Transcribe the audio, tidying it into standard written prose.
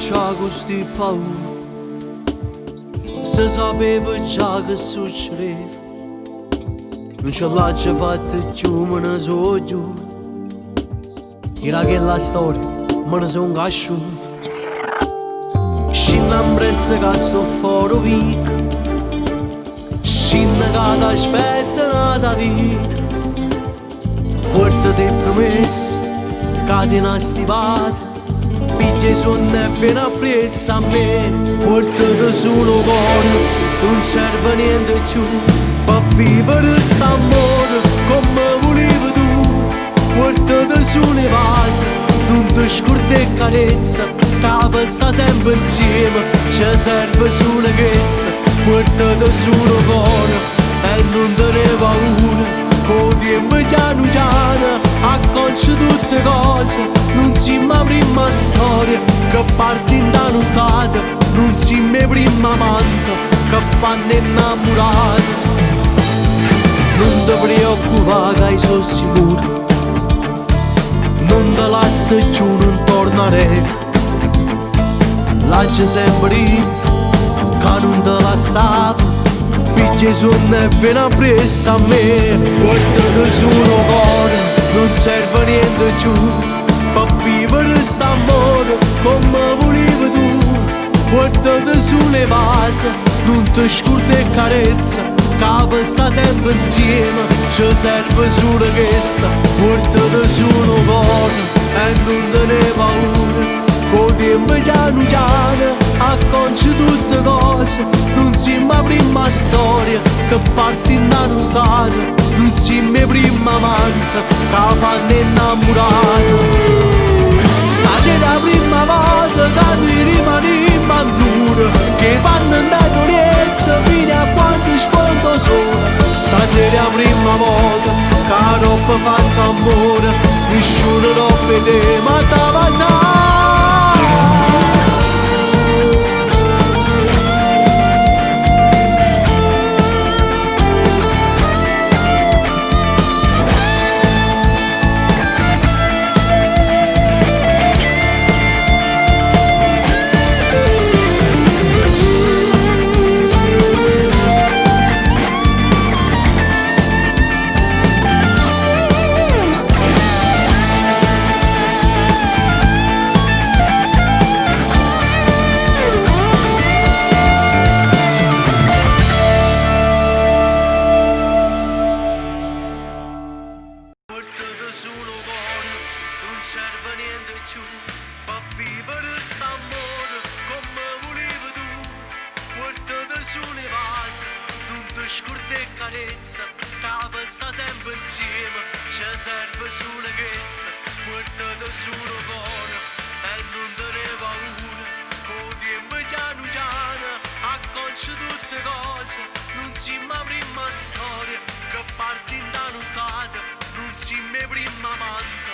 c'ha questi paura, se sapeva già che succedeva, non ce l'ha già fatta più, me ne so giù. Era che la storia me ne son casciuto. Scinna impressa che sto fuori vico, scinna che t'aspetta nata vita. Portati promesse che ti ne stivate, piglia i suoni e vieni appresso a me. Portati solo cuore, non serve niente più per vivere st'amore come volevi tu. Portati su le vasi, non ti scordi e carezza, che sta sempre insieme, ci serve solo questa. Portati solo cuore e non te ne paura, con tempo piano piano acconci tutte cose. Non siamo la prima storia che parte in da nottata, non siamo la prima amante che fanno innamorati. Non ti preoccupare che sono sicuro, non te lascio giù, non tornerete. Lascia sempre detto che non te lasciavo, piglia i suoni e vieni appresso a me. Portati solo cuore, non serve niente più per vivere st'amore come volevi tu. Portati sulle vasi, non ti scordi e carezza, che sta sempre insieme, ci serve solo questa. Portati solo cuore e non te ne paura, con tempo piano piano acconci tutte cose. Non siamo la prima storia che parte in da nottata, non siamo la prima amante che fanno innamorati. Stasera la prima volta che ti rimaniamo a nulla, che vanno in da corietta fino a quando sponto sola. Stasera la prima volta che troppo fatto amore, nessuno lo vede ma te va sa. Non serve niente più per vivere st'amore come volevi tu. Portati sulle vasi, non ti scordi e carezza, che sta sempre insieme, ci serve solo questa. Portati solo cuore e non te ne paura, con tempo piano piano acconci tutte cose. Non siamo la prima storia che parte in da nottata, non siamo la prima amante